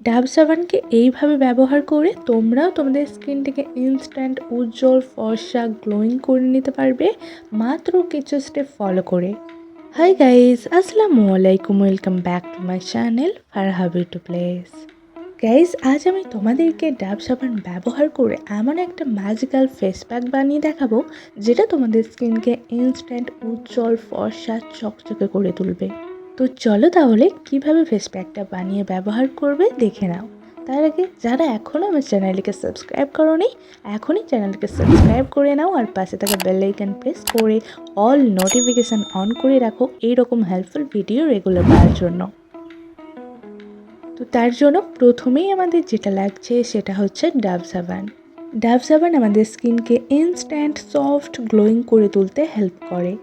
Dove সাবানকে এইভাবে ব্যবহার করে তোমরাও তোমাদের স্কিনটাকে ইনস্ট্যান্ট উজ্জ্বল ফর্সা গ্লোয়িং করে নিতে পারবে মাত্র কিছু স্টেপ ফলো করে। হাই গাইজ, আসসালামু আলাইকুম, welcome back to my channel Farha beauty place. Guys, আজ আমি তোমাদেরকে ডাভ সাবান ব্যবহার করে এমন একটা ম্যাজিক্যাল ফেস প্যাক বানিয়ে দেখাবো যেটা তোমাদের স্কিনকে ইনস্ট্যান্ট উজ্জ্বল ফর্সা চকচকে করে তুলবে। তো চলো তাহলে কিভাবে ফেস প্যাকটা বানিয়ে ব্যবহার করবে দেখে নাও। তার আগে যারা এখনও আমার চ্যানেলকে সাবস্ক্রাইব করোনি, এখনই চ্যানেলকে সাবস্ক্রাইব করে নাও আর পাশে থাকা বেল আইকন প্রেস করে অল নোটিফিকেশান অন করে রাখো এইরকম হেল্পফুল ভিডিও রেগুলার পাওয়ার জন্য। তো তার জন্য প্রথমেই আমাদের যেটা লাগছে সেটা হচ্ছে ডাভ সাবান। ডাভ সাবান আমাদের স্কিনকে ইনস্ট্যান্ট সফট গ্লোয়িং করে তুলতে হেল্প করে।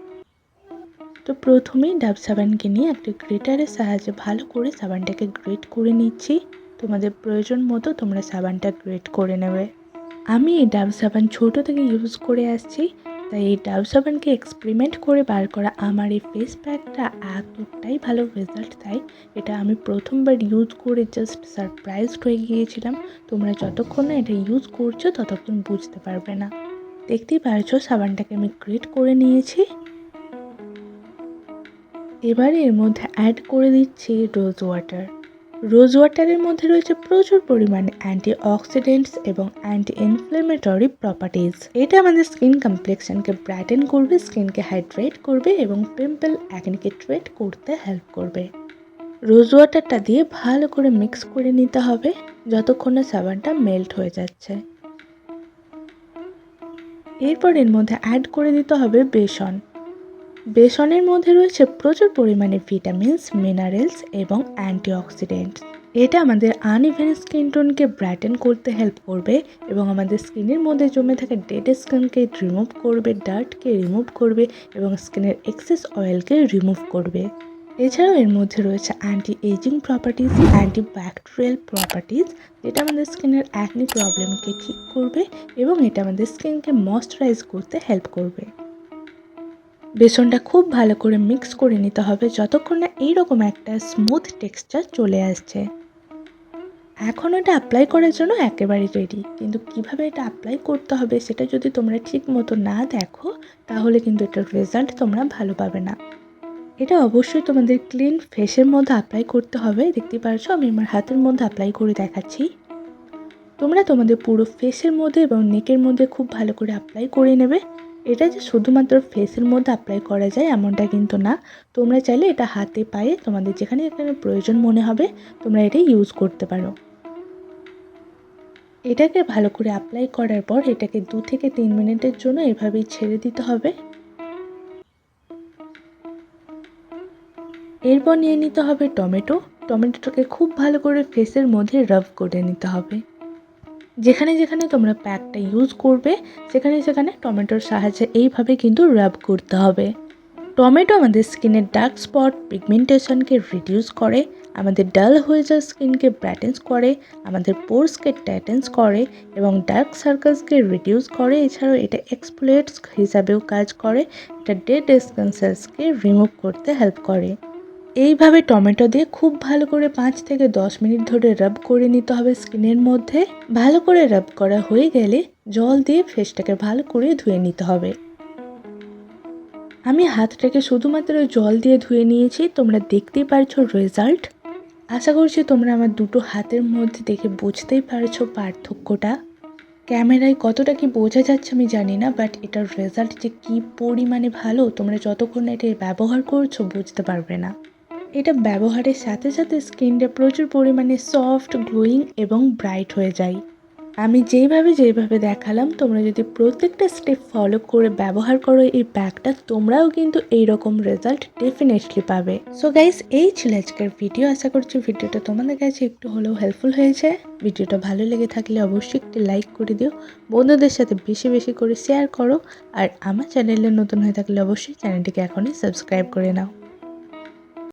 তো প্রথমেই ডাভ সাবানকে নিয়ে একটা গ্রেটারের সাহায্যে ভালো করে সাবানটাকে গ্রেট করে নিচ্ছি। তোমাদের প্রয়োজন মতো তোমরা সাবানটা গ্রেট করে নেবে। আমি এই ডাভ সাবান ছোটো থেকে ইউজ করে আসছি, তাই এই ডাভ সাবানকে এক্সপেরিমেন্ট করে বার করা আমার এই ফেস প্যাকটা এতটাই ভালো রেজাল্ট দেয়, এটা আমি প্রথমবার ইউজ করে জাস্ট সারপ্রাইজড হয়ে গিয়েছিলাম। তোমরা যতক্ষণ না এটা ইউজ করছো ততক্ষণ বুঝতে পারবে না। দেখতেই পারছো সাবানটাকে আমি গ্রেট করে নিয়েছি। এবার এর মধ্যে অ্যাড করে দিচ্ছি রোজ ওয়াটার। রোজ ওয়াটারের মধ্যে রয়েছে প্রচুর পরিমাণে অ্যান্টি অক্সিডেন্টস এবং অ্যান্টি ইনফ্লেমেটরি প্রপার্টিজ। এটা আমাদের স্কিন কমপ্লেক্সনকে ব্রাইটেন করবে, স্কিনকে হাইড্রেট করবে এবং পিম্পল অ্যাকনিকে ট্রিট করতে হেল্প করবে। রোজ ওয়াটারটা দিয়ে ভালো করে মিক্স করে নিতে হবে যতক্ষণ না সাবানটা মেল্ট হয়ে যাচ্ছে। এরপর এর মধ্যে অ্যাড করে দিতে হবে বেসন। বেসনের মধ্যে রয়েছে প্রচুর পরিমাণে ভিটামিনস, মিনারেলস এবং অ্যান্টিঅক্সিডেন্টস। এটা আমাদের আনইভেন স্কিন টোনকে ব্রাইটেন করতে হেল্প করবে এবং আমাদের স্কিনের মধ্যে জমে থাকা ডেড স্কিনকে রিমুভ করবে, ডার্টকে রিমুভ করবে এবং স্কিনের এক্সেস অয়েলকে রিমুভ করবে। এছাড়াও এর মধ্যে রয়েছে anti aging properties, anti bacterial properties, যেটা আমাদের স্কিনের অ্যাকনি প্রবলেমকে ঠিক করবে এবং এটা আমাদের স্কিনকে ময়শ্চারাইজ করতে হেল্প করবে। বেসনটা খুব ভালো করে মিক্স করে নিতে হবে যতক্ষণ না এইরকম একটা স্মুথ টেক্সচার চলে আসছে। এখন এটা অ্যাপ্লাই করার জন্য একেবারে রেডি, কিন্তু কিভাবে এটা অ্যাপ্লাই করতে হবে সেটা যদি তোমরা ঠিক মতো না দেখো তাহলে কিন্তু এটার রেজাল্ট তোমরা ভালো পাবে না। এটা অবশ্যই তোমাদের ক্লিন ফেসের মধ্যে অ্যাপ্লাই করতে হবে। দেখতে পাচ্ছ আমি আমার হাতের মধ্যে অ্যাপ্লাই করে দেখাচ্ছি। তোমরা তোমাদের পুরো ফেসের মধ্যে এবং নেকের মধ্যে খুব ভালো করে অ্যাপ্লাই করে নেবে। এটা যে শুধুমাত্র ফেসের মধ্যে অ্যাপ্লাই করা যায় এমনটা কিন্তু না, তোমরা চাইলে এটা হাতে পায়ে তোমাদের যেখানে যেখানে প্রয়োজন মনে হবে তোমরা এটা ইউজ করতে পারো। এটাকে ভালো করে অ্যাপ্লাই করার পর এটাকে 2 থেকে 3 মিনিটের জন্য এভাবেই ছেড়ে দিতে হবে। এরপর নিয়ে নিতে হবে টমেটোটাকে খুব ভালো করে ফেসের মধ্যে রাব করে নিতে হবে। যেখানে যেখানে তোমরা প্যাকটা ইউজ করবে সেখানে সেখানে টমেটোর সাহায্যে এইভাবে কিন্তু রাব করতে হবে। টমেটো আমাদের স্কিনের ডার্ক স্পট পিগমেন্টেশনকে রিডিউস করে, আমাদের ডাল হয়ে যাওয়া স্কিনকে ব্রাইটেন্স করে, আমাদের পোরসকে টাইটেন্স করে এবং ডার্ক সার্কেলসকে রিডিউস করে। এছাড়াও এটা এক্সফোলিয়েটস হিসাবেও কাজ করে, এটা ডেড স্কিন সেলসকে রিমুভ করতে হেল্প করে। এইভাবে টমেটো দিয়ে খুব ভালো করে 5 থেকে 10 মিনিট ধরে রাব করে নিতে হবে স্কিনের মধ্যে। ভালো করে রাব করা হয়ে গেলে জল দিয়ে ফেসটাকে ভালো করে ধুয়ে নিতে হবে। আমি হাতটাকে শুধুমাত্র জল দিয়ে ধুয়ে নিয়েছি, তোমরা দেখতেই পারছো রেজাল্ট। আশা করছি তোমরা আমার দুটো হাতের মধ্যে দেখে বুঝতেই পারছো পার্থক্যটা। ক্যামেরায় কতটা কি বোঝা যাচ্ছে আমি জানি না, বাট এটার রেজাল্ট যে কী পরিমাণে ভালো তোমরা যতক্ষণ না এটা ব্যবহার করছো বুঝতে পারবে না। এটা ব্যবহারের সাথে সাথে স্কিনটা প্রচুর পরিমাণে সফট, গ্লোয়িং এবং ব্রাইট হয়ে যায়। আমি যেইভাবে দেখালাম তোমরা যদি প্রত্যেকটা স্টেপ ফলো করে ব্যবহার করো এই প্যাকটা, তোমরাও কিন্তু এইরকম রেজাল্ট ডেফিনেটলি পাবে। সো গাইস, এই ছিল আজকের ভিডিও। আশা করছি ভিডিওটা তোমাদের কাছে একটু হলেও হেল্পফুল হয়েছে। ভিডিওটা ভালো লেগে থাকলে অবশ্যই একটি লাইক করে দিও, বন্ধুদের সাথে বেশি বেশি করে শেয়ার করো আর আমার চ্যানেলে নতুন হয়ে থাকলে অবশ্যই চ্যানেলটিকে এখনই সাবস্ক্রাইব করে নাও।